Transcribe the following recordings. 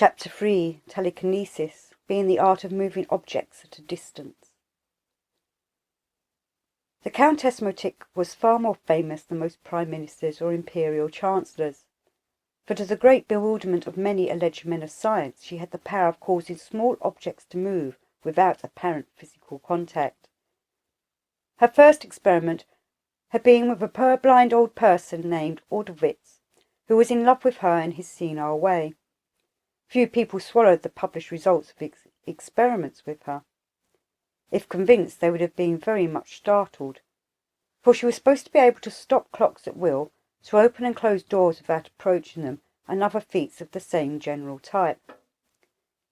Chapter 3. Telekinesis, being the art of moving objects at a distance. The Countess Motic was far more famous than most prime ministers or imperial chancellors, for to the great bewilderment of many alleged men of science, she had the power of causing small objects to move without apparent physical contact. Her first experiment had been with a purblind old person named Ordovitz, who was in love with her in his senile way. Few people swallowed the published results of experiments with her. If convinced, they would have been very much startled, for she was supposed to be able to stop clocks at will, to open and close doors without approaching them, and other feats of the same general type.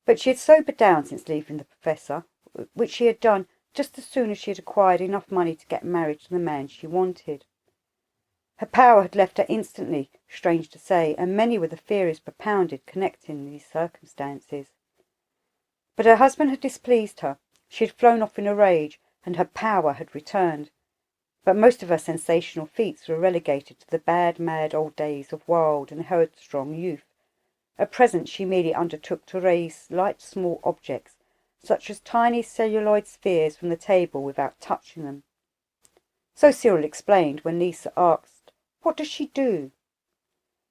But she had sobered down since leaving the professor, which she had done just as soon as she had acquired enough money to get married to the man she wanted. Her power had left her instantly, strange to say, and many were the theories propounded connecting these circumstances. But her husband had displeased her. She had flown off in a rage, and her power had returned. But most of her sensational feats were relegated to the bad, mad old days of wild and headstrong youth. At present she merely undertook to raise light small objects, such as tiny celluloid spheres, from the table without touching them. So Cyril explained when Lisa asked, "What does she do?"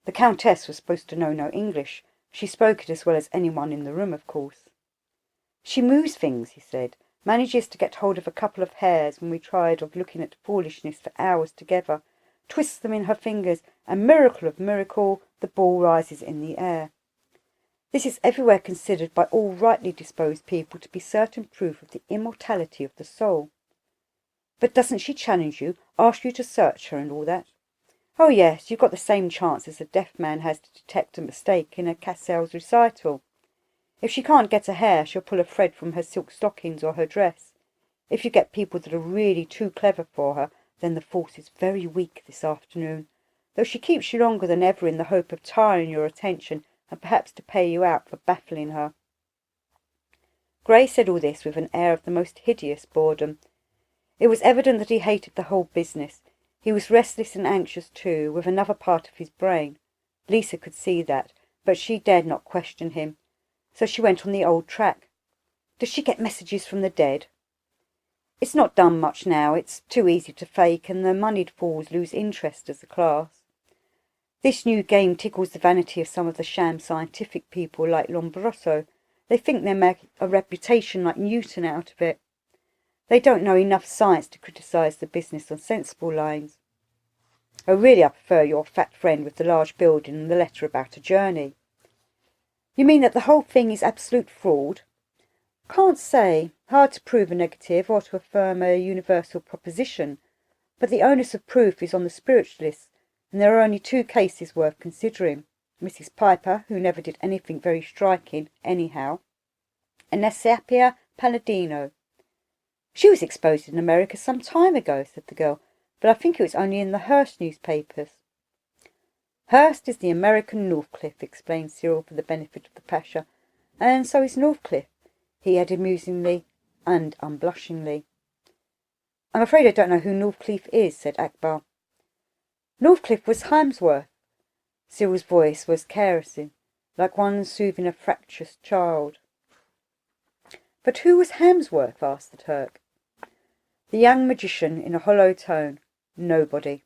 The Countess was supposed to know no English. She spoke it as well as anyone in the room, of course. "She moves things," he said, "manages to get hold of a couple of hairs when we tried of looking at foolishness for hours together, twists them in her fingers, and miracle of miracle, the ball rises in the air. This is everywhere considered by all rightly disposed people to be certain proof of the immortality of the soul." "But doesn't she challenge you, ask you to search her and all that?" "Oh yes, you've got the same chance as a deaf man has to detect a mistake in a Cassell's recital. If she can't get a hair, she'll pull a thread from her silk stockings or her dress. If you get people that are really too clever for her, then the force is very weak this afternoon, though she keeps you longer than ever in the hope of tiring your attention and perhaps to pay you out for baffling her." Gray said all this with an air of the most hideous boredom. It was evident that he hated the whole business. He was restless and anxious too, with another part of his brain. Lisa could see that, but she dared not question him, so she went on the old track. "Does she get messages from the dead?" "It's not done much now. It's too easy to fake, and the moneyed fools lose interest as a class. This new game tickles the vanity of some of the sham scientific people like Lombroso. They think they make a reputation like Newton out of it. They don't know enough science to criticise the business on sensible lines. Oh, really, I prefer your fat friend with the large building and the letter about a journey." "You mean that the whole thing is absolute fraud?" "Can't say. Hard to prove a negative or to affirm a universal proposition. But the onus of proof is on the spiritualists, and there are only two cases worth considering. Mrs. Piper, who never did anything very striking, anyhow, and Nesapia Palladino." "She was exposed in America some time ago," said the girl, "but I think it was only in the Hearst newspapers." "Hearst is the American Northcliffe," explained Cyril for the benefit of the Pasha, "and so is Northcliffe," he added musingly and unblushingly. "I'm afraid I don't know who Northcliffe is," said Akbar. "Northcliffe was Harmsworth." Cyril's voice was caressing, like one soothing a fractious child. "But who was Harmsworth?" asked the Turk. The young magician, in a hollow tone. "Nobody."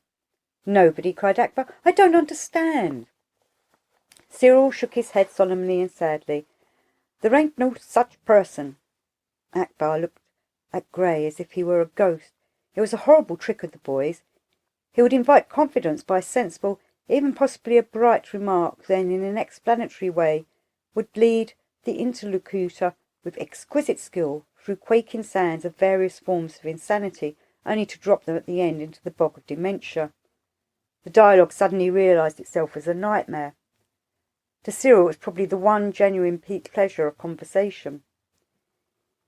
"Nobody?" cried Akbar. "I don't understand." Cyril shook his head solemnly and sadly. "There ain't no such person." Akbar looked at Gray as if he were a ghost. It was a horrible trick of the boys. He would invite confidence by a sensible, even possibly a bright remark, then in an explanatory way would lead the interlocutor with exquisite skill through quaking sands of various forms of insanity, only to drop them at the end into the bog of dementia. The dialogue suddenly realised itself as a nightmare. To Cyril it was probably the one genuine pleasure of conversation.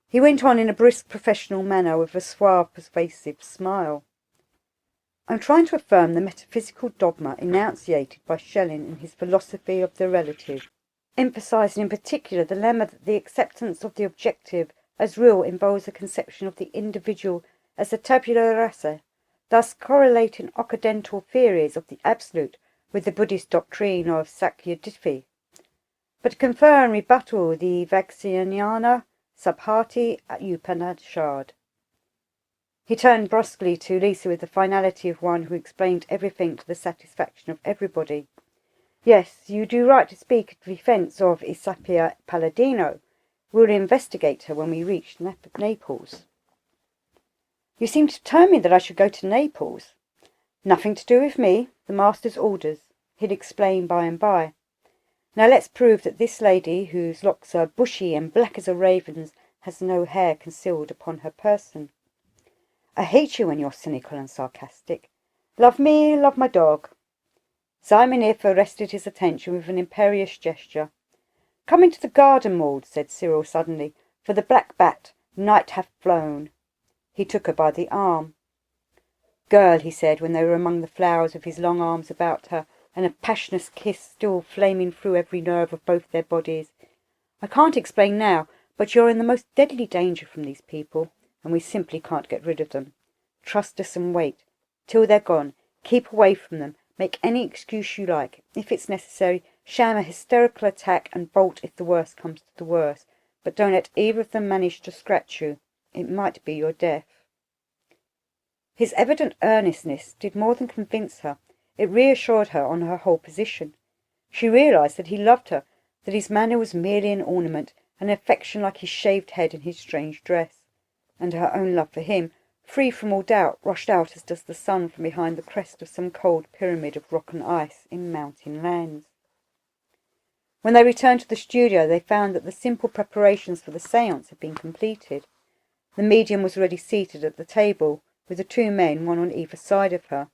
He went on in a brisk professional manner with a suave persuasive smile. "I'm trying to affirm the metaphysical dogma enunciated by Schelling in his Philosophy of the Relative, emphasising in particular the lemma that the acceptance of the objective as real involves a conception of the individual as a tabula rasa, thus correlating Occidental theories of the absolute with the Buddhist doctrine of Sakyadhipi. but to confer and rebuttal the Vaxianiana Subhati Upanishad. He turned brusquely to Lisa with the finality of one who explained everything to the satisfaction of everybody. Yes, you do right to speak in defence of Isapia Palladino. We'll investigate her when we reach Naples. You seem determined that I should go to Naples. Nothing to do with me. The master's orders. He'll explain by and by. Now let's prove that this lady, whose locks are bushy and black as a raven's, has no hair concealed upon her person. I hate you when you're cynical and sarcastic. Love me, love my dog. Simon If arrested his attention with an imperious gesture. Come into the garden, Maud, said Cyril suddenly, for the black bat, night hath flown. He took her by the arm. Girl, he said, when they were among the flowers, with his long arms about her, and a passionate kiss still flaming through every nerve of both their bodies. I can't explain now, but you're in the most deadly danger from these people, and we simply can't get rid of them. Trust us and wait. Till they're gone, keep away from them, make any excuse you like. If it's necessary, sham a hysterical attack and bolt if the worst comes to the worst, but don't let either of them manage to scratch you. It might be your death. His evident earnestness did more than convince her. It reassured her on her whole position. She realized that he loved her, that his manner was merely an ornament, an affection like his shaved head and his strange dress. And her own love for him, free from all doubt, rushed out as does the sun from behind the crest of some cold pyramid of rock and ice in mountain lands. When they returned to the studio, they found that the simple preparations for the seance had been completed. The medium was already seated at the table, with the two men, one on either side of her.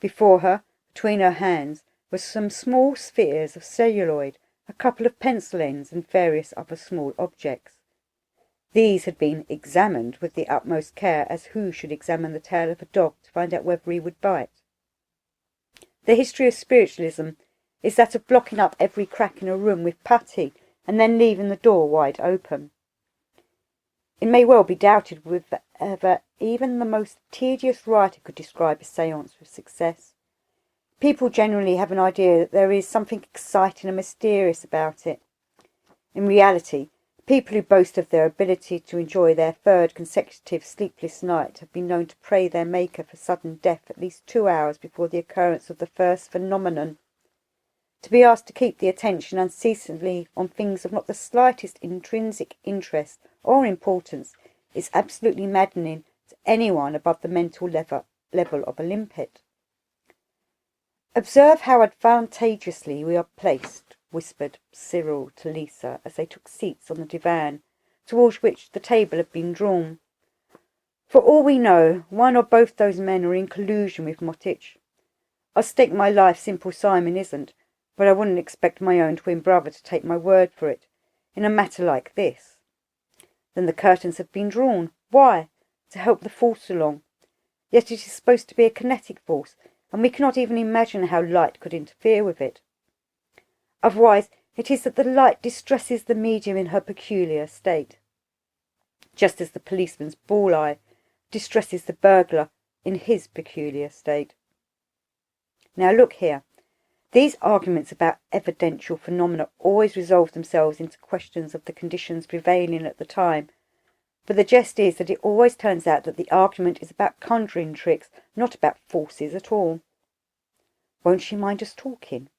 Before her, between her hands, were some small spheres of celluloid, a couple of pencil ends, and various other small objects. These had been examined with the utmost care, as who should examine the tail of a dog to find out whether he would bite. The history of spiritualism is that of blocking up every crack in a room with putty, and then leaving the door wide open. It may well be doubted whether even the most tedious writer could describe a séance with success. People generally have an idea that there is something exciting and mysterious about it. In reality, people who boast of their ability to enjoy their third consecutive sleepless night have been known to pray their Maker for sudden death at least 2 hours before the occurrence of the first phenomenon. To be asked to keep the attention unceasingly on things of not the slightest intrinsic interest or importance is absolutely maddening to anyone above the mental level of a limpet. Observe how advantageously we are placed, whispered Cyril to Lisa as they took seats on the divan, towards which the table had been drawn. For all we know, one or both those men are in collusion with Mottich. I'll stake my life Simple Simon isn't, but I wouldn't expect my own twin brother to take my word for it, in a matter like this. Then the curtains have been drawn. Why? To help the force along. Yet it is supposed to be a kinetic force, and we cannot even imagine how light could interfere with it. Otherwise, it is that the light distresses the medium in her peculiar state, just as the policeman's ball eye distresses the burglar in his peculiar state. Now look here. These arguments about evidential phenomena always resolve themselves into questions of the conditions prevailing at the time, but the jest is that it always turns out that the argument is about conjuring tricks, not about forces at all. Won't she mind us talking?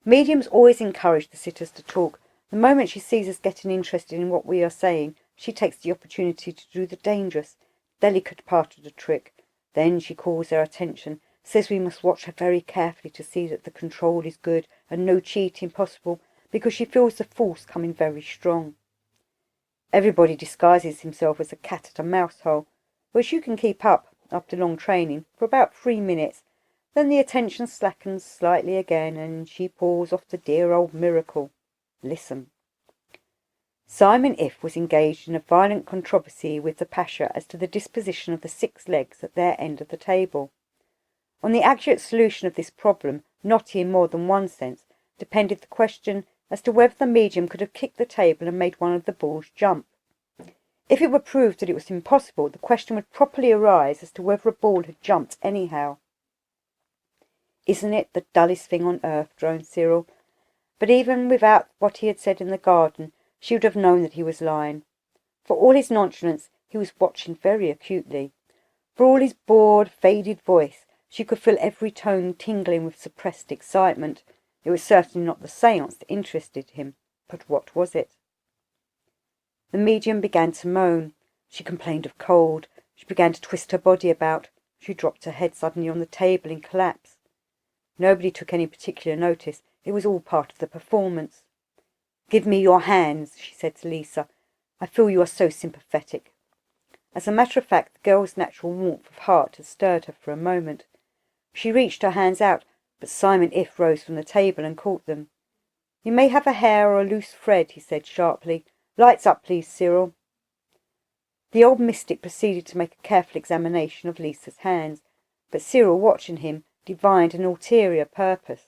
Mediums always encourage the sitters to talk. The moment she sees us getting interested in what we are saying, she takes the opportunity to do the dangerous, delicate part of the trick. Then she calls their attention, says we must watch her very carefully to see that the control is good and no cheating possible, because she feels the force coming very strong. Everybody disguises himself as a cat at a mouse hole, which you can keep up, after long training, for about 3 minutes. Then the attention slackens slightly again, and she pours off the dear old miracle. Listen. Simon If was engaged in a violent controversy with the Pasha as to the disposition of the 6 legs at their end of the table. On the accurate solution of this problem, not in more than one sense, depended the question as to whether the medium could have kicked the table and made one of the balls jump. If it were proved that it was impossible, the question would properly arise as to whether a ball had jumped anyhow. Isn't it the dullest thing on earth? Droned Cyril. but even without what he had said in the garden, she would have known that he was lying. For all his nonchalance, he was watching very acutely. For all his bored, faded voice, she could feel every tone tingling with suppressed excitement. It was certainly not the seance that interested him, but what was it? The medium began to moan. She complained of cold. She began to twist her body about. She dropped her head suddenly on the table in collapse. Nobody took any particular notice. It was all part of the performance. "Give me your hands," she said to Lisa. "I feel you are so sympathetic." As a matter of fact, the girl's natural warmth of heart had stirred her for a moment. She reached her hands out, but Simon If rose from the table and caught them. "You may have a hair or a loose thread," he said sharply. "Lights up, please, Cyril." The old mystic proceeded to make a careful examination of Lisa's hands, but Cyril, watching him, divined an ulterior purpose.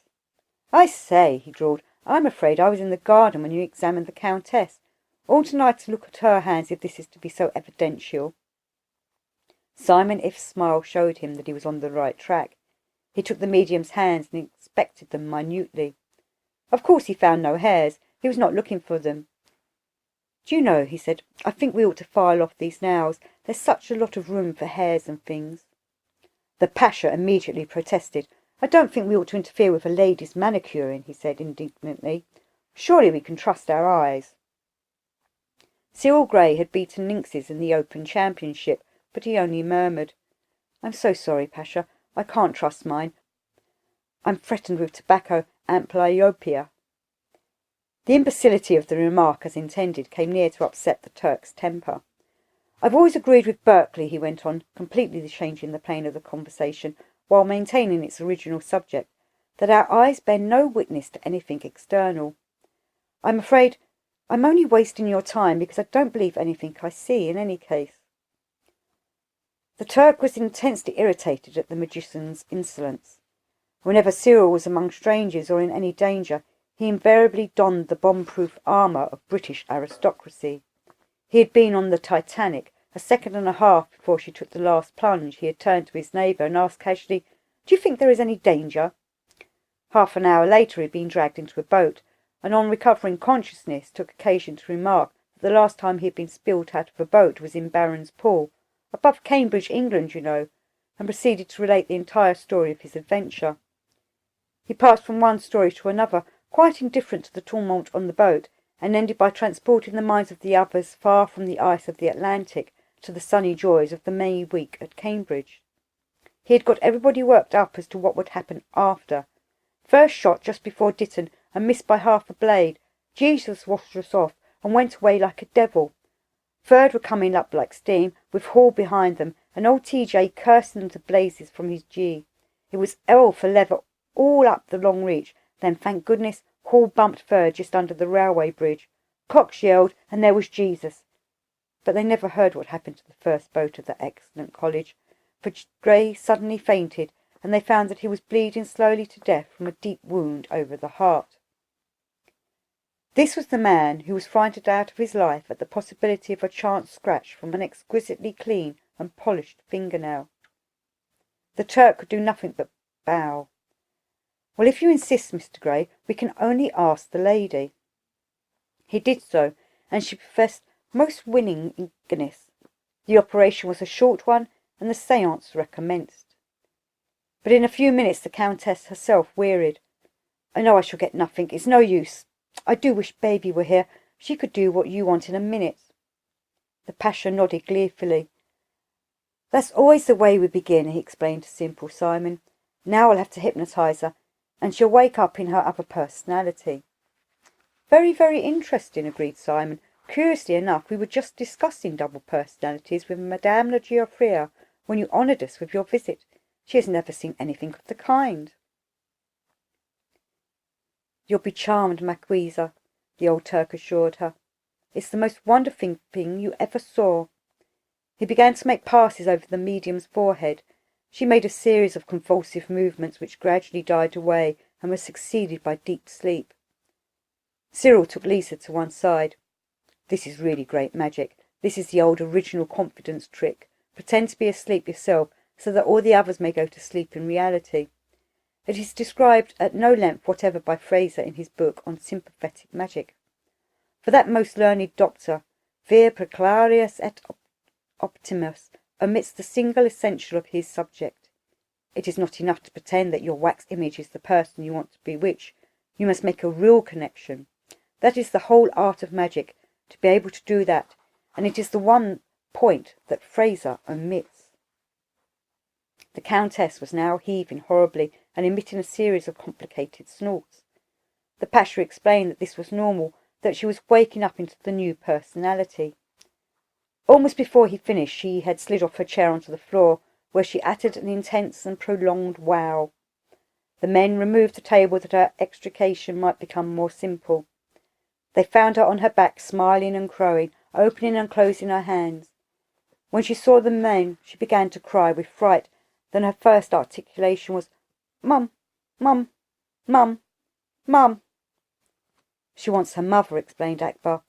"I say," he drawled, "I'm afraid I was in the garden when you examined the Countess. Oughtn't I to look at her hands if this is to be so evidential?" Simon If's smile showed him that he was on the right track. He took the medium's hands and inspected them minutely. Of course he found no hairs. He was not looking for them. "Do you know," he said, "I think we ought to file off these nails. There's such a lot of room for hairs and things." The Pasha immediately protested. "I don't think we ought to interfere with a lady's manicuring," he said indignantly. "Surely we can trust our eyes." Cyril Grey had beaten lynxes in the Open Championship, but he only murmured, "I'm so sorry, Pasha. I can't trust mine. I'm threatened with tobacco amblyopia." The imbecility of the remark, as intended, came near to upset the Turk's temper. "I've always agreed with Berkeley," he went on, completely changing the plane of the conversation, while maintaining its original subject, "that our eyes bear no witness to anything external. I'm afraid I'm only wasting your time, because I don't believe anything I see in any case." The Turk was intensely irritated at the magician's insolence. Whenever Cyril was among strangers or in any danger, he invariably donned the bomb-proof armour of British aristocracy. He had been on the Titanic. A second and a half before she took the last plunge, he had turned to his neighbour and asked casually, "Do you think there is any danger?" Half an hour later he had been dragged into a boat, and on recovering consciousness took occasion to remark that the last time he had been spilt out of a boat was in Baron's Pool, above Cambridge, England, you know, and proceeded to relate the entire story of his adventure. He passed from one story to another, quite indifferent to the tumult on the boat, and ended by transporting the minds of the others far from the ice of the Atlantic to the sunny joys of the May week at Cambridge. He had got everybody worked up as to what would happen after. First shot just before Ditton and missed by half a blade. Jesus washed us off and went away like a devil. Third were coming up like steam, with Hall behind them, and old TJ cursing them to blazes from his G. It was L for leather all up the long reach. Then, thank goodness, Hall bumped third just under the railway bridge. Cox yelled, and there was Jesus. But they never heard what happened to the first boat of that excellent college, for Grey suddenly fainted, and they found that he was bleeding slowly to death from a deep wound over the heart. This was the man who was frightened out of his life at the possibility of a chance scratch from an exquisitely clean and polished fingernail. The Turk could do nothing but bow. "Well, if you insist, Mr. Grey, we can only ask the lady." He did so, and she professed most winning eagerness. The operation was a short one, and the seance recommenced. But in a few minutes the Countess herself wearied. "I know I shall get nothing. It's no use. I do wish Baby were here. She could do what you want in a minute." The Pasha nodded gleefully. "That's always the way we begin," he explained to simple Simon. "Now I'll have to hypnotise her, and she'll wake up in her other personality." "Very, very interesting," agreed Simon. "Curiously enough, we were just discussing double personalities with Madame la Geoffrier when you honoured us with your visit. She has never seen anything of the kind." "You'll be charmed, Marquisa," the old Turk assured her. "It's the most wonderful thing you ever saw." He began to make passes over the medium's forehead. She made a series of convulsive movements which gradually died away and were succeeded by deep sleep. Cyril took Lisa to one side. "This is really great magic. This is the old original confidence trick. Pretend to be asleep yourself so that all the others may go to sleep in reality. It is described at no length whatever by Fraser in his book on sympathetic magic. For that most learned doctor, vir precarius et optimus, omits the single essential of his subject. It is not enough to pretend that your wax image is the person you want to bewitch. You must make a real connection. That is the whole art of magic, to be able to do that, and it is the one point that Fraser omits. The Countess was now heaving horribly and emitting a series of complicated snorts. The Pasha explained that this was normal, that she was waking up into the new personality. Almost before he finished, she had slid off her chair onto the floor, where she uttered an intense and prolonged wow. The men removed the table that her extrication might become more simple. They found her on her back, smiling and crowing, opening and closing her hands. When she saw the men, she began to cry with fright. Then her first articulation was, "Mum, Mum, Mum, Mum." "She wants her mother," explained Akbar.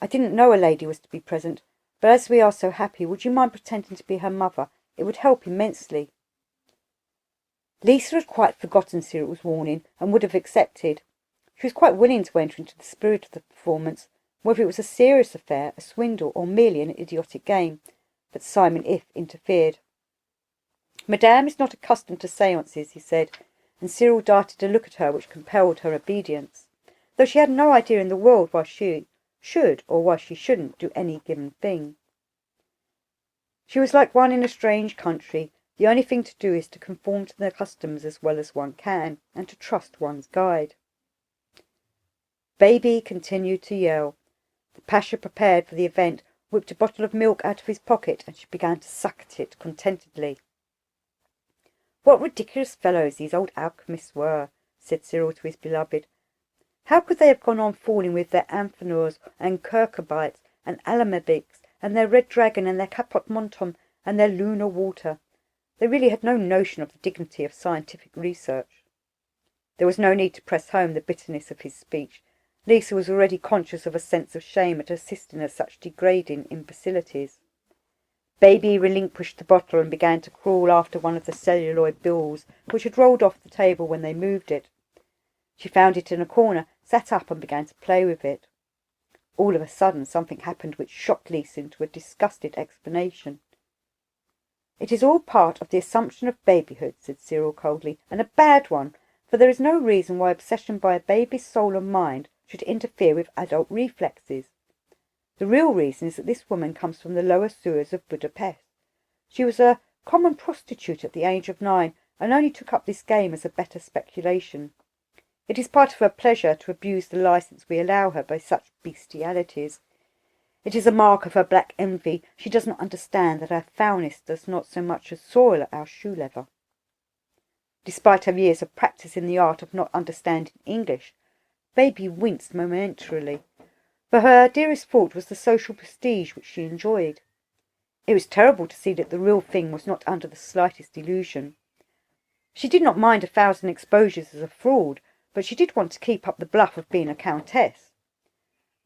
"I didn't know a lady was to be present, but as we are so happy, would you mind pretending to be her mother? It would help immensely." Lisa had quite forgotten Cyril's warning and would have accepted. She was quite willing to enter into the spirit of the performance, whether it was a serious affair, a swindle, or merely an idiotic game, but Simon If interfered. "Madame is not accustomed to seances," he said, and Cyril darted a look at her which compelled her obedience, though she had no idea in the world why she should or why she shouldn't do any given thing. She was like one in a strange country. The only thing to do is to conform to their customs as well as one can, and to trust one's guide. Baby continued to yell. The Pasha, prepared for the event, whipped a bottle of milk out of his pocket, and she began to suck at it contentedly. "What ridiculous fellows these old alchemists were," said Cyril to his beloved. "How could they have gone on falling with their amphinours and Kirkabites and alamabics and their red dragon and their capot montum and their lunar water? They really had no notion of the dignity of scientific research." There was no need to press home the bitterness of his speech. Lisa was already conscious of a sense of shame at assisting at such degrading imbecilities. Baby relinquished the bottle and began to crawl after one of the celluloid bills which had rolled off the table when they moved it. She found it in a corner, sat up and began to play with it. All of a sudden something happened which shocked Lisa into a disgusted explanation. "It is all part of the assumption of babyhood," said Cyril coldly, "and a bad one, for there is no reason why obsession by a baby's soul and mind should interfere with adult reflexes. The real reason is that this woman comes from the lower sewers of Budapest. She was a common prostitute at the age of 9, and only took up this game as a better speculation. It is part of her pleasure to abuse the license we allow her by such bestialities. It is a mark of her black envy. She does not understand that our foulness does not so much as soil our shoe leather." Despite her years of practice in the art of not understanding English, Baby winced momentarily, for her dearest thought was the social prestige which she enjoyed. It was terrible to see that the real thing was not under the slightest illusion. She did not mind 1,000 exposures as a fraud, but she did want to keep up the bluff of being a countess.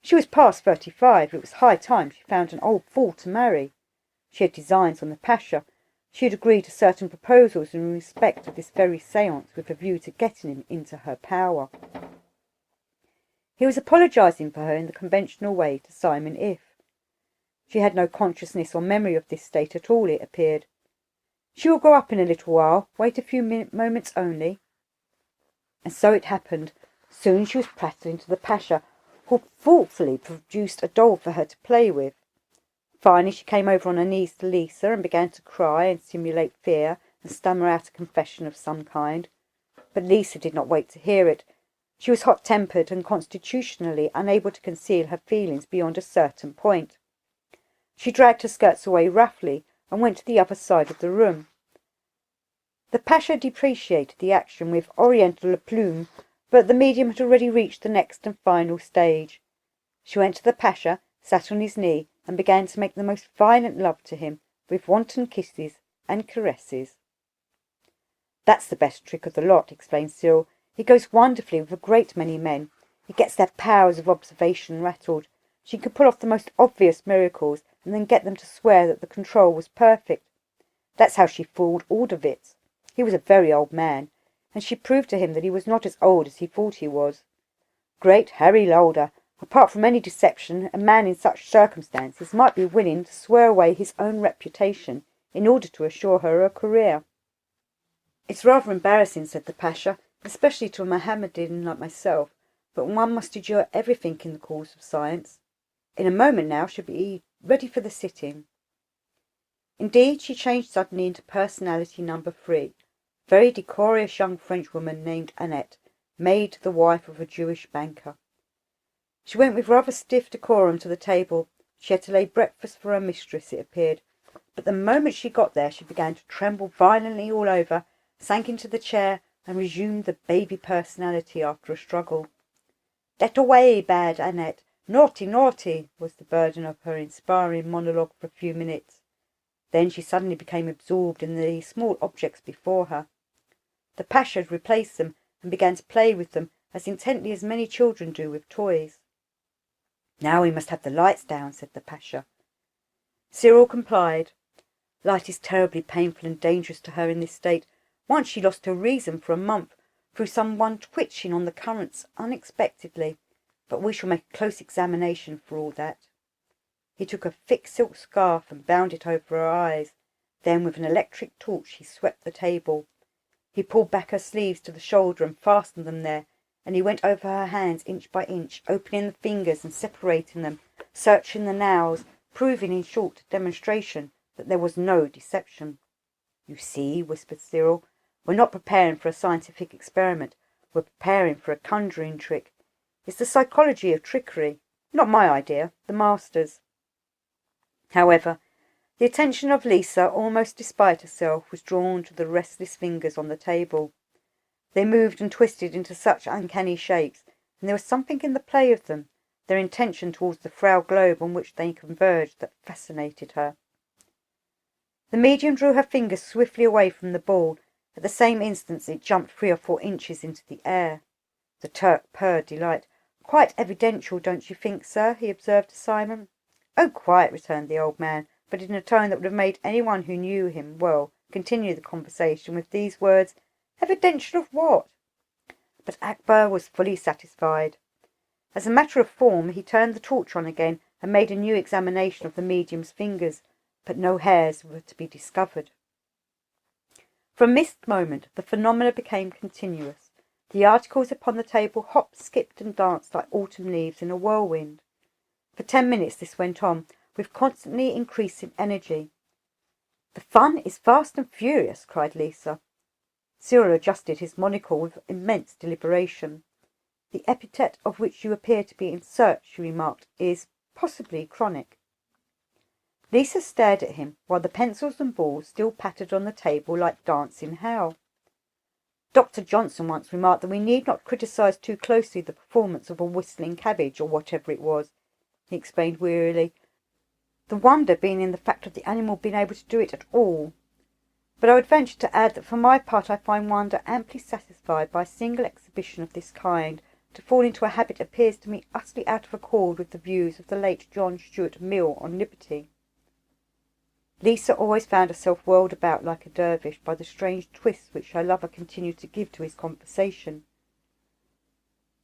She was past 35. It was high time she found an old fool to marry. She had designs on the Pasha. She had agreed to certain proposals in respect of this very seance with a view to getting him into her power. He was apologizing for her in the conventional way to Simon If. She had no consciousness or memory of this state at all, it appeared. "She will grow up in a little while. Wait a few moments only." And so it happened. Soon she was prattling to the Pasha, who thoughtfully produced a doll for her to play with. Finally she came over on her knees to Lisa and began to cry and simulate fear and stammer out a confession of some kind. But Lisa did not wait to hear it. She was hot-tempered and constitutionally unable to conceal her feelings beyond a certain point. She dragged her skirts away roughly and went to the other side of the room. The Pasha depreciated the action with oriental aplomb, but the medium had already reached the next and final stage. She went to the Pasha, sat on his knee, and began to make the most violent love to him, with wanton kisses and caresses. "That's the best trick of the lot," explained Cyril. "It goes wonderfully with a great many men. It gets their powers of observation rattled. She could pull off the most obvious miracles, and then get them to swear that the control was perfect. That's how she fooled Ordovitz. He was a very old man. and she proved to him that he was not as old as he thought he was. Great Harry Lauder! Apart from any deception, a man in such circumstances might be willing to swear away his own reputation in order to assure her a career. "It's rather embarrassing," said the Pasha, "especially to a Mohammedan like myself, but one must endure everything in the cause of science. In a moment now she'll be ready for the sitting." Indeed, she changed suddenly into personality number 3, a very decorous young Frenchwoman named Annette, maid to the wife of a Jewish banker. She went with rather stiff decorum to the table. She had to lay breakfast for her mistress, it appeared, but the moment she got there she began to tremble violently all over, sank into the chair, and resumed the baby personality after a struggle. "That away, bad Annette! Naughty, naughty!" was the burden of her inspiring monologue for a few minutes. Then she suddenly became absorbed in the small objects before her. The Pasha had replaced them, and began to play with them as intently as many children do with toys. "Now we must have the lights down," said the Pasha. Cyril complied. Light is terribly painful and dangerous to her in this state. Once she lost her reason for a month through some one twitching on the currents unexpectedly, but we shall make a close examination for all that. He took a thick silk scarf and bound it over her eyes. Then with an electric torch he swept the table. He pulled back her sleeves to the shoulder and fastened them there, and he went over her hands inch by inch, opening the fingers and separating them, searching the nails, proving in short demonstration that there was no deception. "You see," whispered Cyril, "we're not preparing for a scientific experiment, we're preparing for a conjuring trick. It's the psychology of trickery. Not my idea, the master's." However, the attention of Lisa, almost despite herself, was drawn to the restless fingers on the table. They moved and twisted into such uncanny shapes, and there was something in the play of them, their intention towards the frail globe on which they converged, that fascinated her. The medium drew her fingers swiftly away from the ball. At the same instant it jumped 3 or 4 inches into the air. The Turk purred delight. "Quite evidential, don't you think, sir?" he observed to Simon. "Oh, quite," returned the old man, but in a tone that would have made anyone who knew him well continue the conversation with these words, "Evidential of what?" But Akbar was fully satisfied. As a matter of form he turned the torch on again and made a new examination of the medium's fingers, but no hairs were to be discovered. From this moment the phenomena became continuous. The articles upon the table hopped, skipped, and danced like autumn leaves in a whirlwind. For 10 minutes this went on, with constantly increasing energy. "The fun is fast and furious," cried Lisa. Cyril adjusted his monocle with immense deliberation. "The epithet of which you appear to be in search," she remarked, "is possibly chronic." Lisa stared at him, while the pencils and balls still pattered on the table like dancing hell. "Dr. Johnson once remarked that we need not criticize too closely the performance of a whistling cabbage, or whatever it was," he explained wearily, "the wonder being in the fact of the animal being able to do it at all. But I would venture to add that for my part I find wonder amply satisfied by a single exhibition of this kind. To fall into a habit appears to me utterly out of accord with the views of the late John Stuart Mill on liberty." Lisa always found herself whirled about like a dervish by the strange twists which her lover continued to give to his conversation.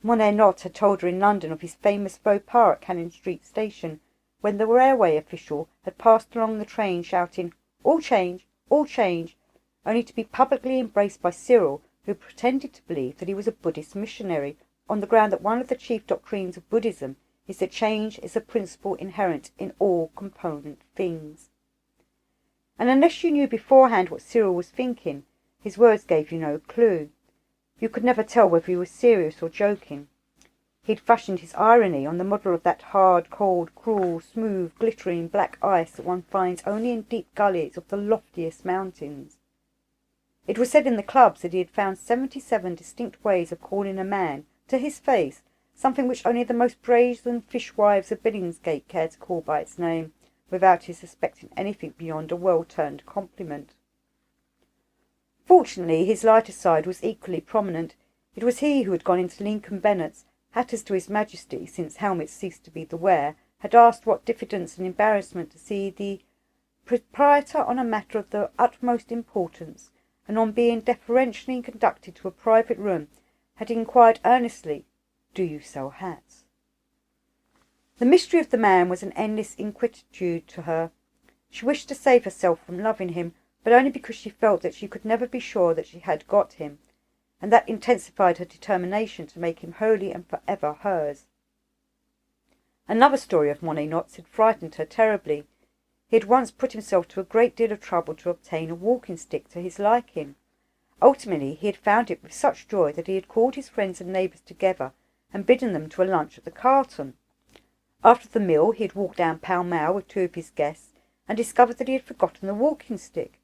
Monet Not had told her in London of his famous faux pas at Cannon Street Station, when the railway official had passed along the train shouting, "All change, all change," only to be publicly embraced by Cyril, who pretended to believe that he was a Buddhist missionary, on the ground that one of the chief doctrines of Buddhism is that change is a principle inherent in all component things. And unless you knew beforehand what Cyril was thinking, his words gave you no clue. You could never tell whether he was serious or joking. He had fashioned his irony on the model of that hard, cold, cruel, smooth, glittering black ice that one finds only in deep gullies of the loftiest mountains. It was said in the clubs that he had found 77 distinct ways of calling a man, to his face, something which only the most brazen fishwives of Billingsgate cared to call by its name, without his suspecting anything beyond a well-turned compliment. Fortunately his lighter side was equally prominent. It was he who had gone into Lincoln Bennett's, hatters to his Majesty, since helmets ceased to be the wear, had asked what diffidence and embarrassment to see the proprietor on a matter of the utmost importance, and on being deferentially conducted to a private room, had inquired earnestly, "Do you sell hats?" The mystery of the man was an endless inquietude to her. She wished to save herself from loving him, but only because she felt that she could never be sure that she had got him, and that intensified her determination to make him wholly and forever hers. Another story of Monetnott's had frightened her terribly. He had once put himself to a great deal of trouble to obtain a walking-stick to his liking. Ultimately he had found it with such joy that he had called his friends and neighbours together and bidden them to a lunch at the Carlton. After the meal he had walked down Pall Mall with two of his guests and discovered that he had forgotten the walking-stick.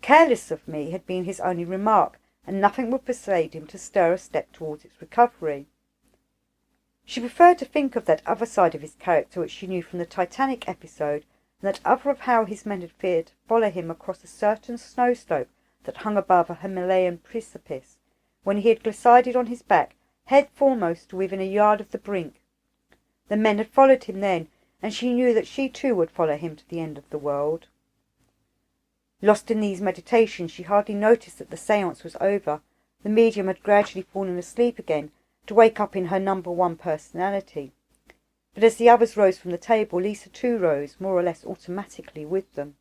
"Careless of me" had been his only remark, and nothing would persuade him to stir a step towards its recovery. She preferred to think of that other side of his character which she knew from the Titanic episode, and that other of how his men had feared to follow him across a certain snow slope that hung above a Himalayan precipice, when he had glided on his back, head foremost, to within a yard of the brink. The men had followed him then, and she knew that she too would follow him to the end of the world. Lost in these meditations, she hardly noticed that the seance was over. The medium had gradually fallen asleep again, to wake up in her number one personality. But as the others rose from the table, Lisa too rose, more or less automatically, with them.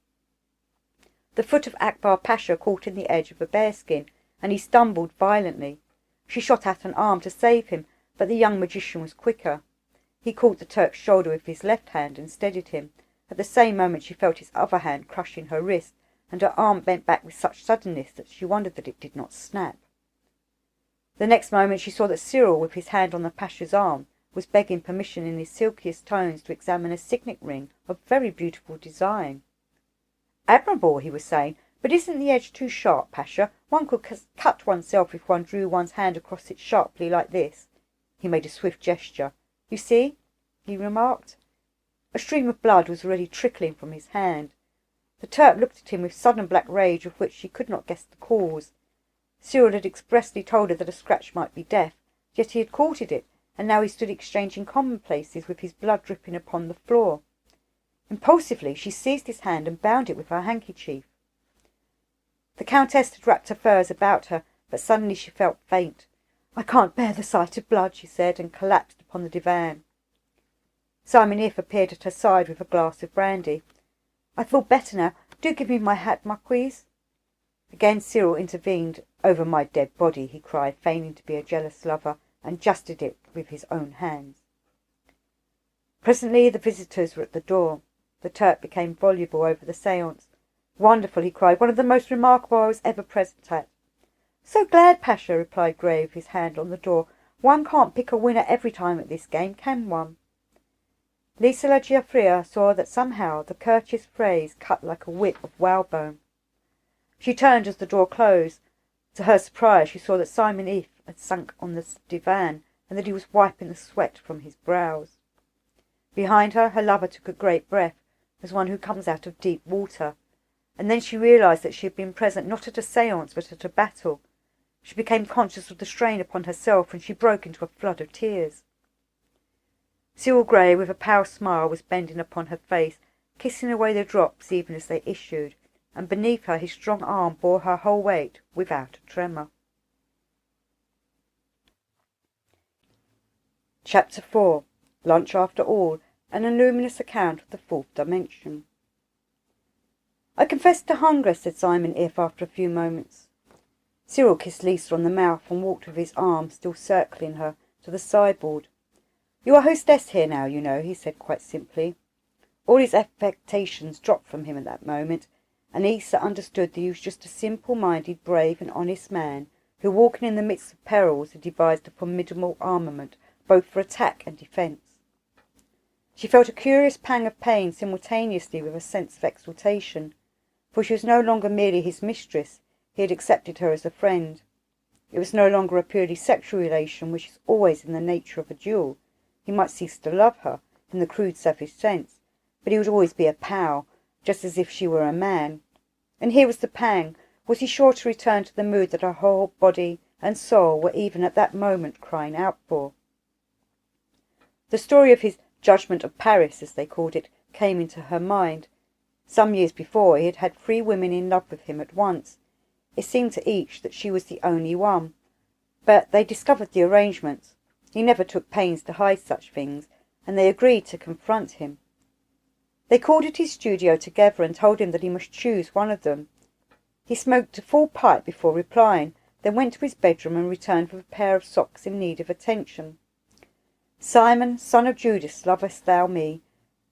The foot of Akbar Pasha caught in the edge of a bearskin, and he stumbled violently. She shot out an arm to save him, but the young magician was quicker. He caught the Turk's shoulder with his left hand and steadied him. At the same moment she felt his other hand crushing her wrist, and her arm bent back with such suddenness that she wondered that it did not snap. The next moment she saw that Cyril, with his hand on the Pasha's arm, was begging permission in his silkiest tones to examine a signet ring of very beautiful design. "Admirable," he was saying, "but isn't the edge too sharp, Pasha? One could cut oneself if one drew one's hand across it sharply like this." He made a swift gesture. "You see," he remarked. A stream of blood was already trickling from his hand. The Turk looked at him with sudden black rage of which she could not guess the cause. Cyril had expressly told her that a scratch might be death, yet he had courted it, and now he stood exchanging commonplaces with his blood dripping upon the floor. Impulsively she seized his hand and bound it with her handkerchief. The Countess had wrapped her furs about her, but suddenly she felt faint. "I can't bear the sight of blood," she said, and collapsed upon the divan. Simon If appeared at her side with a glass of brandy. "I feel better now. Do give me my hat, Marquise." Again Cyril intervened. "Over my dead body," he cried, feigning to be a jealous lover, and adjusted it with his own hands. Presently the visitors were at the door. The Turk became voluble over the seance. "Wonderful," he cried. "One of the most remarkable I was ever present at." "So glad, Pasha," replied Grey, with his hand on the door. "One can't pick a winner every time at this game, can one?" Lisa La Giuffria saw that somehow the courteous phrase cut like a whip of whalebone. She turned as the door closed. To her surprise she saw that Simon If had sunk on the divan, and that he was wiping the sweat from his brows. Behind her, her lover took a great breath, as one who comes out of deep water, and then she realized that she had been present not at a seance but at a battle. She became conscious of the strain upon herself, and she broke into a flood of tears. Cyril Grey, with a pale smile, was bending upon her face, kissing away the drops even as they issued, and beneath her his strong arm bore her whole weight without a tremor. Chapter 4. Lunch After All, an illuminous account of the fourth dimension. "I confess to hunger," said Simon If after a few moments. Cyril kissed Lisa on the mouth and walked with his arm, still circling her, to the sideboard. "You are hostess here now, you know," he said quite simply. All his affectations dropped from him at that moment, and Lisa understood that he was just a simple-minded, brave and honest man, who, walking in the midst of perils, had devised a formidable armament, both for attack and defence. She felt a curious pang of pain simultaneously with a sense of exultation, for she was no longer merely his mistress. He had accepted her as a friend. It was no longer a purely sexual relation, which is always in the nature of a duel. He might cease to love her, in the crude selfish sense, but he would always be a pal, just as if she were a man. And here was the pang. Was he sure to return to the mood that her whole body and soul were even at that moment crying out for? The story of his judgment of Paris, as they called it, came into her mind. Some years before he had had 3 women in love with him at once. It seemed to each that she was the only one. But they discovered the arrangements. He never took pains to hide such things, and they agreed to confront him. They called at his studio together and told him that he must choose one of them. He smoked a full pipe before replying, then went to his bedroom and returned with a pair of socks in need of attention. "Simon, son of Judas, lovest thou me?"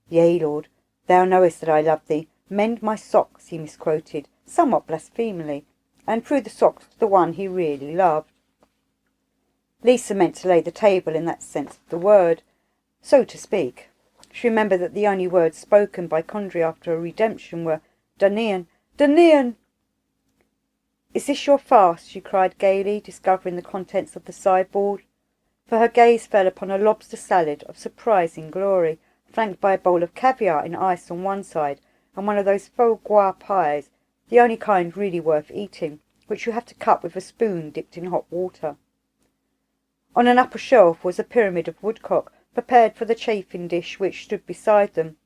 "Yea, Lord, thou knowest that I love thee. Mend my socks," he misquoted, somewhat blasphemically, and threw the socks to the one he really loved. Lisa meant to lay the table in that sense of the word, so to speak. She remembered that the only words spoken by Condrey after a redemption were "Dunnian, Dunnian!" "Is this your fast?" she cried gaily, discovering the contents of the sideboard, for her gaze fell upon a lobster salad of surprising glory, flanked by a bowl of caviar in ice on one side, and one of those faux gras pies, the only kind really worth eating, which you have to cut with a spoon dipped in hot water. On an upper shelf was a pyramid of woodcock, prepared for the chafing dish which stood beside them.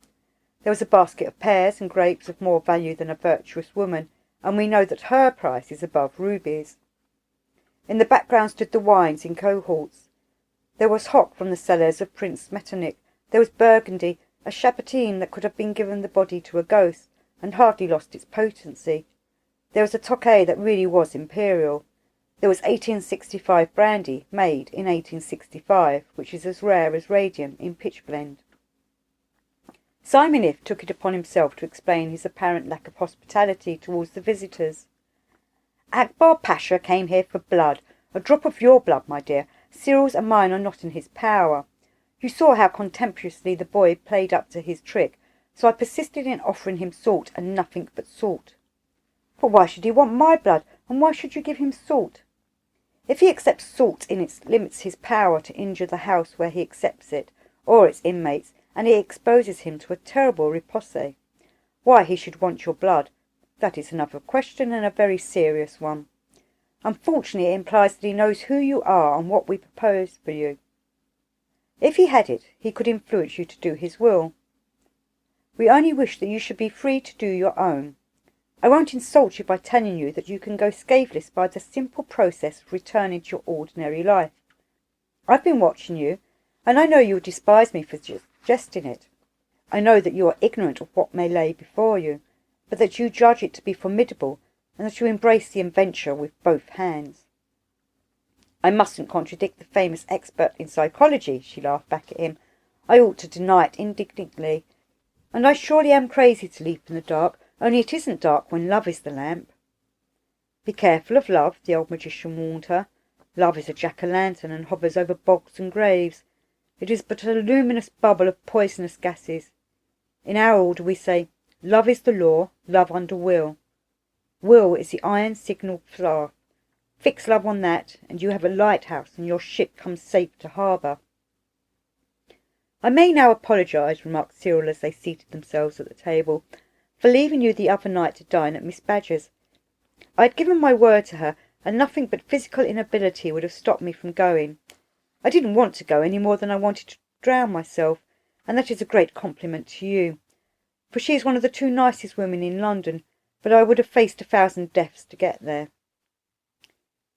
There was a basket of pears and grapes of more value than a virtuous woman, and we know that her price is above rubies. In the background stood the wines in cohorts. There was hock from the cellars of Prince Metternich. There was Burgundy, a Champagne that could have been given the body to a ghost, and hardly lost its potency. There was a Tokay that really was imperial. There was 1865 brandy, made in 1865, which is as rare as radium in pitchblende. Simonif took it upon himself to explain his apparent lack of hospitality towards the visitors. "Akbar Pasha came here for blood, a drop of your blood, my dear. Cyril's and mine are not in his power. You saw how contemptuously the boy played up to his trick, so I persisted in offering him salt and nothing but salt." "But why should he want my blood, and why should you give him salt?" "If he accepts salt it limits his power to injure the house where he accepts it, or its inmates, and it exposes him to a terrible riposte. Why he should want your blood, that is another question, and a very serious one. Unfortunately, it implies that he knows who you are and what we propose for you. If he had it, he could influence you to do his will. We only wish that you should be free to do your own. I won't insult you by telling you that you can go scatheless by the simple process of returning to your ordinary life. I've been watching you, and I know you will despise me for suggesting it. I know that you are ignorant of what may lay before you, but that you judge it to be formidable, and that you embrace the adventure with both hands." "I mustn't contradict the famous expert in psychology," she laughed back at him. "I ought to deny it indignantly. And I surely am crazy to leap in the dark, only it isn't dark when love is the lamp." "Be careful of love," the old magician warned her. "Love is a jack-o'-lantern and hovers over bogs and graves. It is but a luminous bubble of poisonous gases. In our order we say, love is the law, love under will. Will is the iron signal staff. Fix love on that, and you have a lighthouse, and your ship comes safe to harbour." "I may now apologise," remarked Cyril as they seated themselves at the table, "for leaving you the other night to dine at Miss Badger's. I had given my word to her, and nothing but physical inability would have stopped me from going. I didn't want to go any more than I wanted to drown myself, and that is a great compliment to you, for she is one of the two nicest women in London, but I would have faced 1,000 deaths to get there."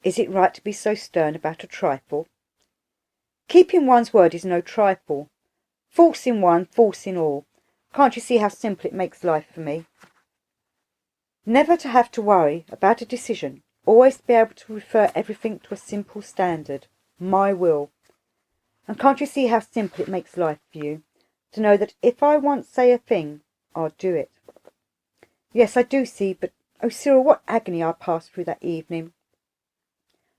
"Is it right to be so stern about a trifle?" "Keeping one's word is no trifle. False in one, false in all. Can't you see how simple it makes life for me? Never to have to worry about a decision, always to be able to refer everything to a simple standard, my will. And can't you see how simple it makes life for you, to know that if I once say a thing, I'll do it?" "Yes, I do see, but, oh Cyril, what agony I passed through that evening."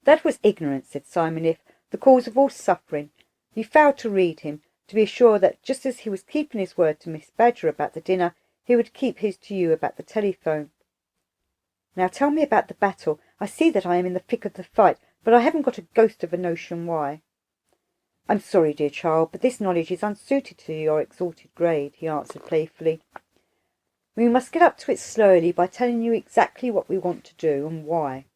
"That was ignorance," said Simonif, "the cause of all suffering. You failed to read him, to be sure that just as he was keeping his word to Miss Badger about the dinner, he would keep his to you about the telephone. Now tell me about the battle. I see that I am in the thick of the fight, but I haven't got a ghost of a notion why." "I'm sorry, dear child, but this knowledge is unsuited to your exalted grade," he answered playfully. "We must get up to it slowly by telling you exactly what we want to do, and why.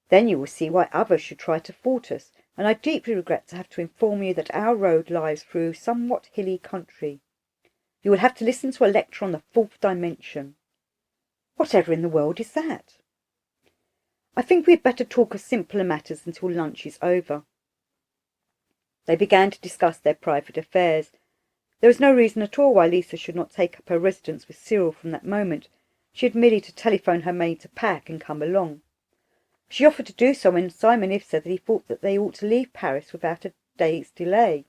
Then you will see why others should try to thwart us, and I deeply regret to have to inform you that our road lies through somewhat hilly country. You will have to listen to a lecture on the fourth dimension." "Whatever in the world is that?" I think we had better talk of simpler matters until lunch is over." They began to discuss their private affairs. There was no reason at all why Lisa should not take up her residence with Cyril from that moment. She had merely to telephone her maid to pack and come along. She offered to do so when Simon If said that he thought that they ought to leave Paris without a day's delay.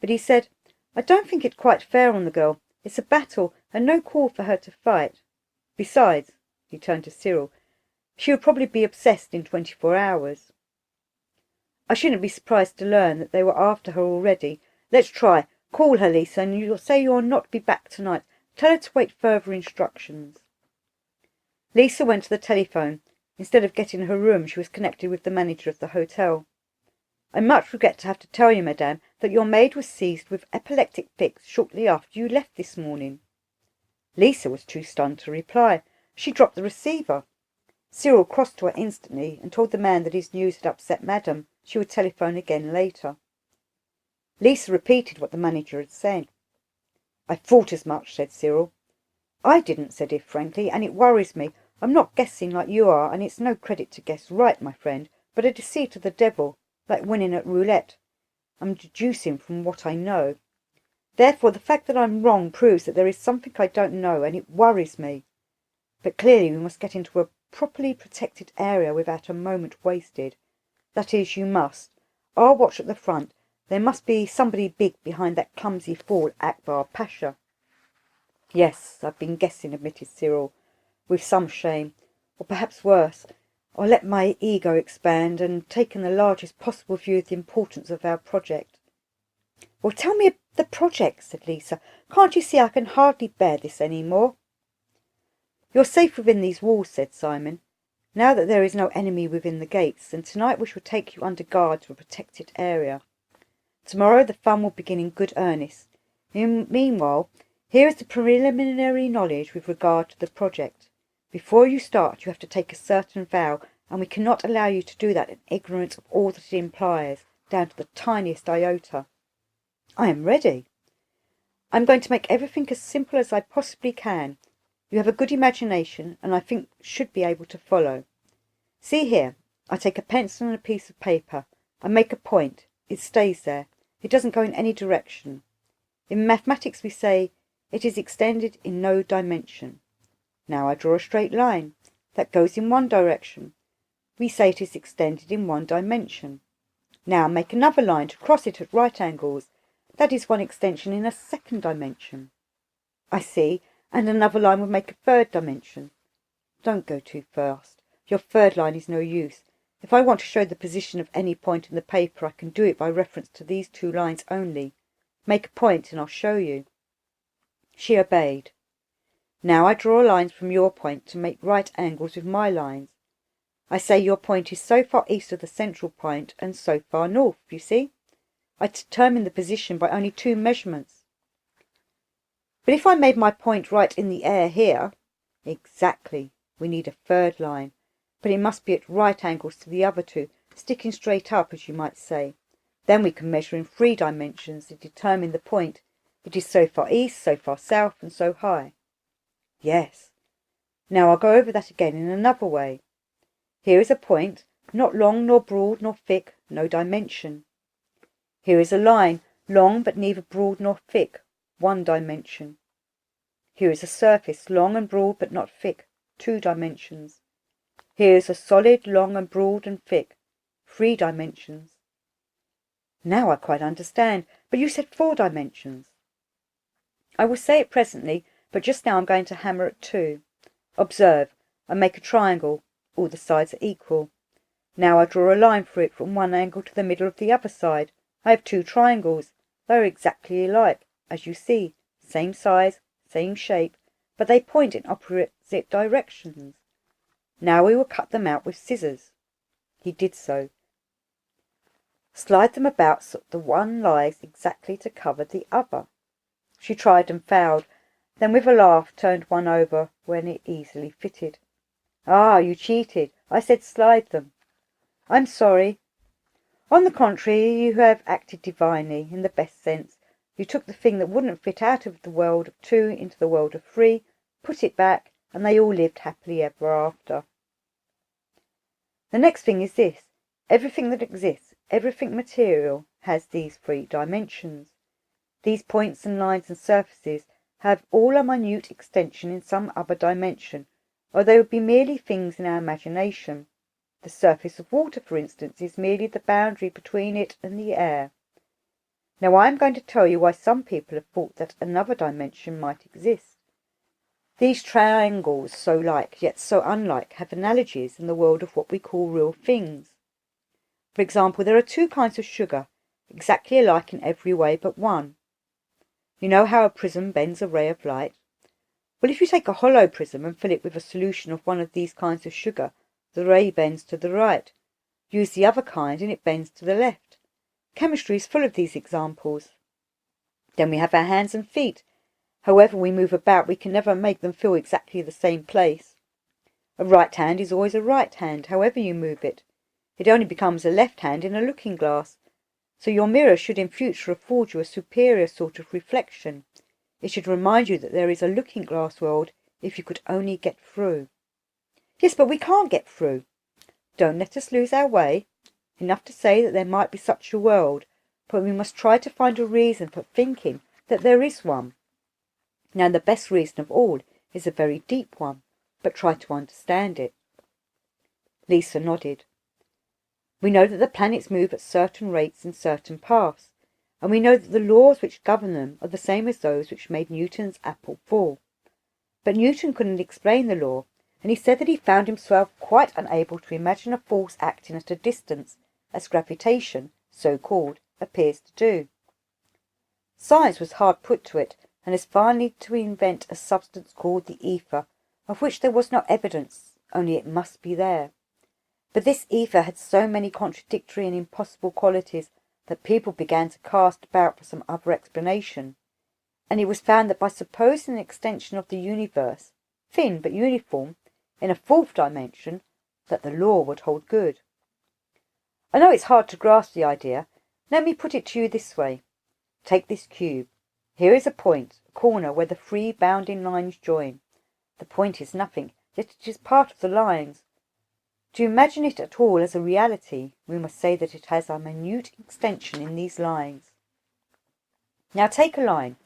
But he said, "I don't think it quite fair on the girl. It's a battle, and no call for her to fight. Besides," he turned to Cyril, "she would probably be obsessed in 24 hours. I shouldn't be surprised to learn that they were after her already. Let's try. Call her, Lisa, and you'll say you'll not be back tonight. Tell her to wait further instructions." Lisa went to the telephone. Instead of getting her room, she was connected with the manager of the hotel. "I much regret to have to tell you, madame, that your maid was seized with epileptic fits shortly after you left this morning." Lisa was too stunned to reply. She dropped the receiver. Cyril crossed to her instantly and told the man that his news had upset Madame. She would telephone again later. Lisa repeated what the manager had said. "I thought as much," said Cyril. "I didn't," said If frankly, "and it worries me. I'm not guessing like you are, and it's no credit to guess right, my friend, but a deceit of the devil, like winning at roulette. I'm deducing from what I know. Therefore, the fact that I'm wrong proves that there is something I don't know, and it worries me. But clearly we must get into a properly protected area without a moment wasted. That is, you must. I'll watch at the front. There must be somebody big behind that clumsy fool Akbar Pasha." "Yes, I've been guessing," admitted Cyril, with some shame. "Or perhaps worse, I'll let my ego expand and take in the largest possible view of the importance of our project." "Well, tell me the project," said Lisa. "Can't you see I can hardly bear this any more?" "You're safe within these walls," said Simon, "now that there is no enemy within the gates, and tonight we shall take you under guard to a protected area. Tomorrow the fun will begin in good earnest. Meanwhile, here is the preliminary knowledge with regard to the project. Before you start you have to take a certain vow, and we cannot allow you to do that in ignorance of all that it implies, down to the tiniest iota." "I am ready." "I'm going to make everything as simple as I possibly can. You have a good imagination, and I think should be able to follow. See here, I take a pencil and a piece of paper. I make a point. It stays there. It doesn't go in any direction. In mathematics we say, it is extended in no dimension. Now I draw a straight line. That goes in one direction. We say it is extended in one dimension. Now make another line to cross it at right angles. That is one extension in a second dimension. I see, and another line would make a third dimension. Don't go too fast. Your third line is no use. If I want to show the position of any point in the paper, I can do it by reference to these two lines only. Make a point and I'll show you." She obeyed. "Now I draw lines from your point to make right angles with my lines. I say your point is so far east of the central point and so far north, you see? I determine the position by only two measurements." "But if I made my point right in the air here—" "Exactly. We need a third line, but it must be at right angles to the other two, sticking straight up, as you might say. Then we can measure in 3 dimensions and determine the point. It is so far east, so far south, and so high." "Yes. Now I'll go over that again in another way. Here is a point, not long nor broad nor thick, no dimension. Here is a line, long but neither broad nor thick, 1 dimension. Here is a surface, long and broad but not thick, 2 dimensions. Here is a solid, long and broad and thick, 3 dimensions. Now I quite understand, but you said 4 dimensions. I will say it presently, but just now I'm going to hammer at 2. Observe, I make a triangle, all the sides are equal. Now I draw a line through it from one angle to the middle of the other side. I have 2 triangles. They are exactly alike, as you see, same size, same shape, but they point in opposite directions. Now we will cut them out with scissors." He did so. "Slide them about so that the one lies exactly to cover the other." She tried and failed, then with a laugh turned one over when it easily fitted. "Ah, you cheated. I said slide them." "I'm sorry." "On the contrary, you have acted divinely, in the best sense. You took the thing that wouldn't fit out of the world of 2 into the world of 3, put it back, and they all lived happily ever after." The next thing is this. Everything that exists, everything material, has these 3 dimensions. These points and lines and surfaces have all a minute extension in some other dimension, or they would be merely things in our imagination. The surface of water, for instance, is merely the boundary between it and the air. Now I am going to tell you why some people have thought that another dimension might exist. These triangles, so like, yet so unlike, have analogies in the world of what we call real things. For example, there are 2 kinds of sugar, exactly alike in every way but one. You know how a prism bends a ray of light? Well, if you take a hollow prism and fill it with a solution of one of these kinds of sugar, the ray bends to the right. Use the other kind and it bends to the left. Chemistry is full of these examples. Then we have our hands and feet. However we move about, we can never make them feel exactly the same place. A right hand is always a right hand, however you move it. It only becomes a left hand in a looking glass. So your mirror should in future afford you a superior sort of reflection. It should remind you that there is a looking glass world if you could only get through. Yes, but we can't get through. Don't let us lose our way. Enough to say that there might be such a world, but we must try to find a reason for thinking that there is one. Now the best reason of all is a very deep one, but try to understand it. Lisa nodded. We know that the planets move at certain rates in certain paths, and we know that the laws which govern them are the same as those which made Newton's apple fall. But Newton couldn't explain the law, and he said that he found himself quite unable to imagine a force acting at a distance, as gravitation, so called, appears to do. Science was hard put to it, and has finally to invent a substance called the ether, of which there was no evidence, only it must be there. But this ether had so many contradictory and impossible qualities that people began to cast about for some other explanation, and it was found that by supposing an extension of the universe, thin but uniform, in a 4th dimension, that the law would hold good. I know it's hard to grasp the idea. Let me put it to you this way. Take this cube. Here is a point, a corner where the 3 bounding lines join. The point is nothing, yet it is part of the lines. To imagine it at all as a reality, we must say that it has a minute extension in these lines. Now take a line.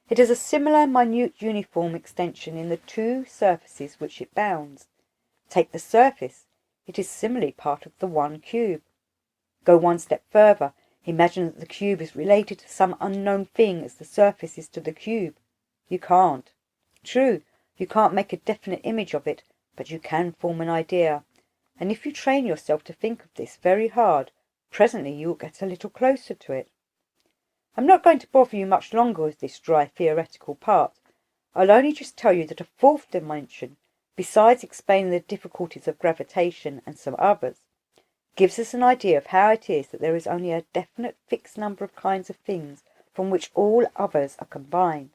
It has a similar minute uniform extension in the 2 surfaces which it bounds. Take the surface. It is similarly part of the one cube. Go one step further. Imagine that the cube is related to some unknown thing as the surface is to the cube. You can't. True, you can't make a definite image of it, but you can form an idea. And if you train yourself to think of this very hard, presently you will get a little closer to it. I'm not going to bother you much longer with this dry theoretical part. I'll only just tell you that a 4th dimension, besides explaining the difficulties of gravitation and some others, gives us an idea of how it is that there is only a definite fixed number of kinds of things from which all others are combined.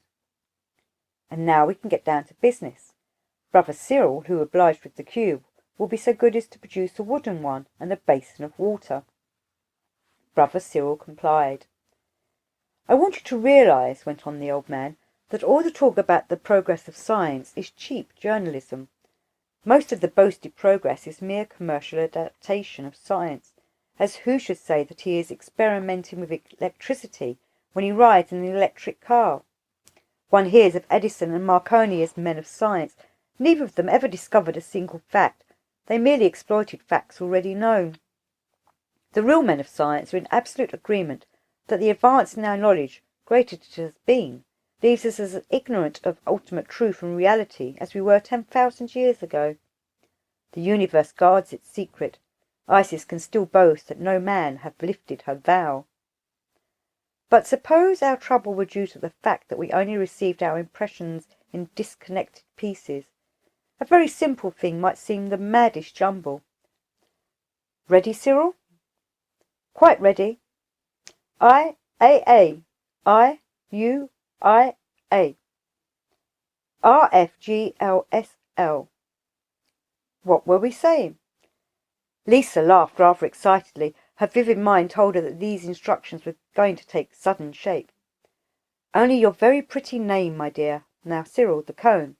And now we can get down to business. Brother Cyril, who obliged with the cube, will be so good as to produce a wooden one and a basin of water. Brother Cyril complied. I want you to realize, went on the old man, that all the talk about the progress of science is cheap journalism. Most of the boasted progress is mere commercial adaptation of science, as who should say that he is experimenting with electricity when he rides in an electric car? One hears of Edison and Marconi as men of science. Neither of them ever discovered a single fact. They merely exploited facts already known. The real men of science are in absolute agreement that the advance in our knowledge, great as it has been, leaves us as ignorant of ultimate truth and reality as we were 10,000 years ago. The universe guards its secret. Isis can still boast that no man hath lifted her veil. But suppose our trouble were due to the fact that we only received our impressions in disconnected pieces. A very simple thing might seem the maddest jumble. Ready, Cyril? Quite ready. I-A-A. I-U-I-A. R-F-G-L-S-L. What were we saying? Lisa laughed rather excitedly. Her vivid mind told her that these instructions were going to take sudden shape. Only your very pretty name, my dear. Now, Cyril, the cone.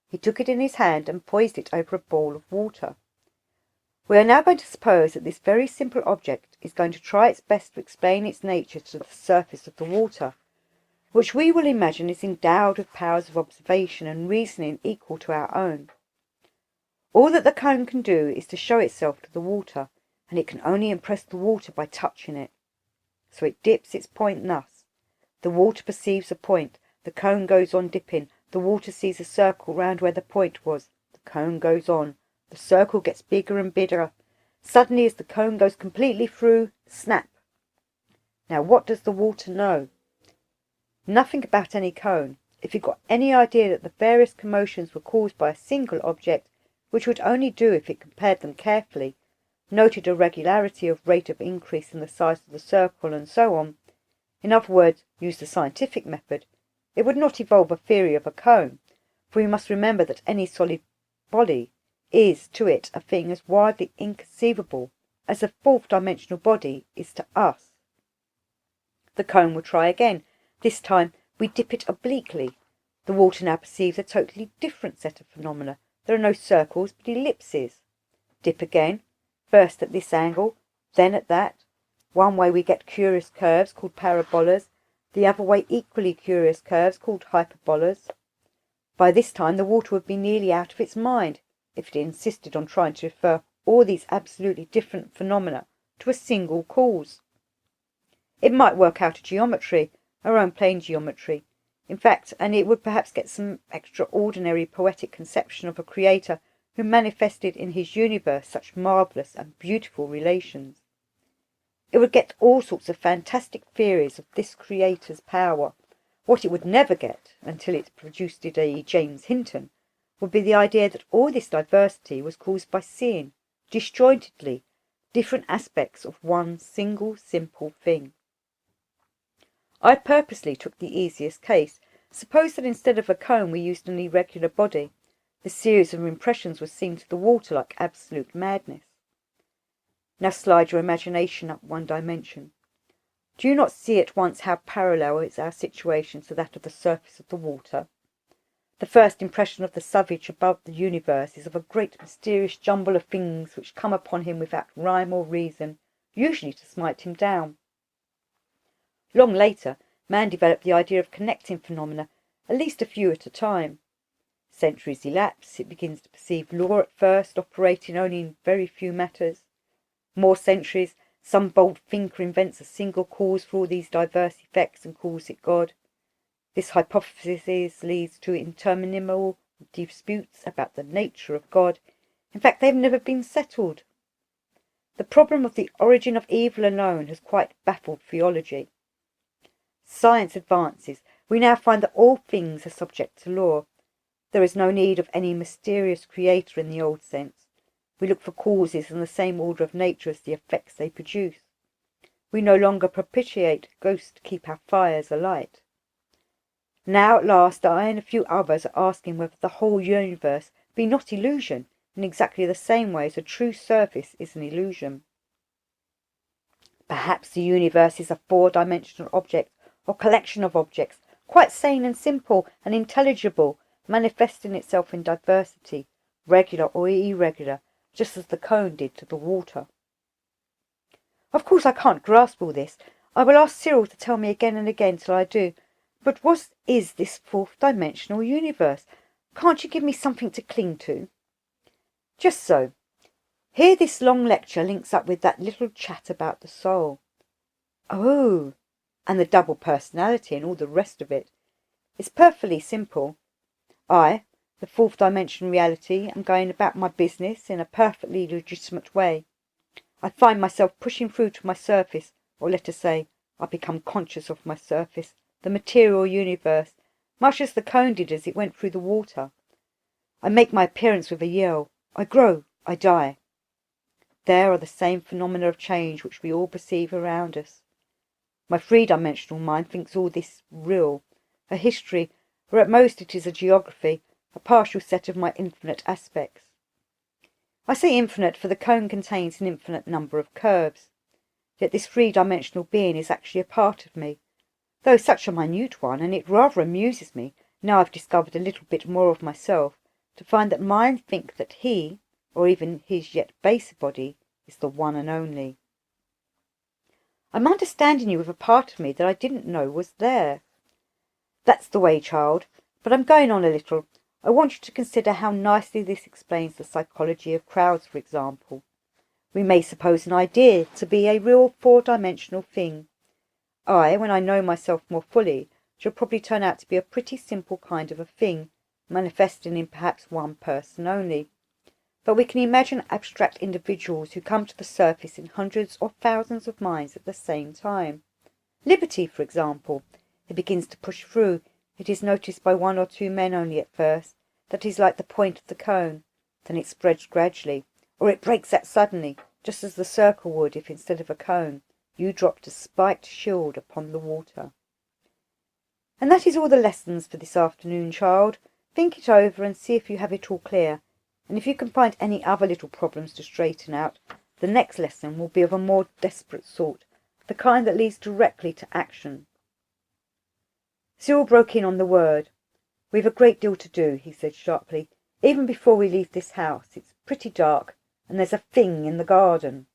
He took it in his hand and poised it over a bowl of water. We are now going to suppose that this very simple object is going to try its best to explain its nature to the surface of the water, which we will imagine is endowed with powers of observation and reasoning equal to our own. All that the cone can do is to show itself to the water, and it can only impress the water by touching it. So it dips its point thus. The water perceives a point. The cone goes on dipping. The water sees a circle round where the point was. The cone goes on. The circle gets bigger and bigger. Suddenly, as the cone goes completely through, snap! Now what does the water know? Nothing about any cone. If you got any idea that the various commotions were caused by a single object, which would only do if it compared them carefully, noted a regularity of rate of increase in the size of the circle, and so on, in other words, used the scientific method, it would not evolve a theory of a cone, for we must remember that any solid body is to it a thing as widely inconceivable as a fourth-dimensional body is to us. The cone will try again. This time we dip it obliquely. The water now perceives a totally different set of phenomena. There are no circles, but ellipses. Dip again, first at this angle, then at that. One way we get curious curves called parabolas, the other way equally curious curves called hyperbolas. By this time the water would be nearly out of its mind if it insisted on trying to refer all these absolutely different phenomena to a single cause. It might work out a geometry, our own plane geometry, in fact, and it would perhaps get some extraordinary poetic conception of a creator who manifested in his universe such marvellous and beautiful relations. It would get all sorts of fantastic theories of this creator's power. What it would never get, until it produced a James Hinton, would be the idea that all this diversity was caused by seeing, disjointedly, different aspects of one single simple thing. I purposely took the easiest case. Suppose that instead of a cone we used an irregular body. The series of impressions was seen to the water like absolute madness. Now slide your imagination up one dimension. Do you not see at once how parallel is our situation to that of the surface of the water? The first impression of the savage above the universe is of a great mysterious jumble of things which come upon him without rhyme or reason, usually to smite him down. Long later, man developed the idea of connecting phenomena, at least a few at a time. Centuries elapse, it begins to perceive law at first, operating only in very few matters. More centuries, some bold thinker invents a single cause for all these diverse effects and calls it God. This hypothesis leads to interminable disputes about the nature of God. In fact, they have never been settled. The problem of the origin of evil alone has quite baffled theology. Science advances. We now find that all things are subject to law. There is no need of any mysterious creator in the old sense. We look for causes in the same order of nature as the effects they produce. We no longer propitiate ghosts to keep our fires alight. Now at last I and a few others are asking whether the whole universe be not illusion, in exactly the same way as a true surface is an illusion. Perhaps the universe is a four-dimensional object, or collection of objects, quite sane and simple and intelligible, manifesting itself in diversity, regular or irregular, just as the cone did to the water. Of course I can't grasp all this. I will ask Cyril to tell me again and again till I do. But what is this fourth-dimensional universe? Can't you give me something to cling to? Just so. Here this long lecture links up with that little chat about the soul. Oh, and the double personality and all the rest of it. It's perfectly simple. I, the fourth dimension reality, am going about my business in a perfectly legitimate way. I find myself pushing through to my surface, or let us say, I become conscious of my surface, the material universe, much as the cone did as it went through the water. I make my appearance with a yell. I grow, I die. There are the same phenomena of change which we all perceive around us. My three-dimensional mind thinks all this real, a history, or at most it is a geography, a partial set of my infinite aspects. I say infinite, for the cone contains an infinite number of curves. Yet this three-dimensional being is actually a part of me, though such a minute one, and it rather amuses me, now I've discovered a little bit more of myself, to find that mine think that he, or even his yet baser body, is the one and only. I'm understanding you with a part of me that I didn't know was there. That's the way, child. But I'm going on a little. I want you to consider how nicely this explains the psychology of crowds, for example. We may suppose an idea to be a real four-dimensional thing. I, when I know myself more fully, shall probably turn out to be a pretty simple kind of a thing, manifesting in perhaps one person only. But we can imagine abstract individuals who come to the surface in hundreds or thousands of minds at the same time. Liberty, for example. It begins to push through. It is noticed by one or two men only at first. That is like the point of the cone. Then it spreads gradually. Or it breaks out suddenly, just as the circle would if instead of a cone you dropped a spiked shield upon the water. And that is all the lessons for this afternoon, child. Think it over and see if you have it all clear. And if you can find any other little problems to straighten out, the next lesson will be of a more desperate sort, the kind that leads directly to action. Cyril broke in on the word. We've a great deal to do, he said sharply. Even before we leave this house, it's pretty dark, and there's a thing in the garden.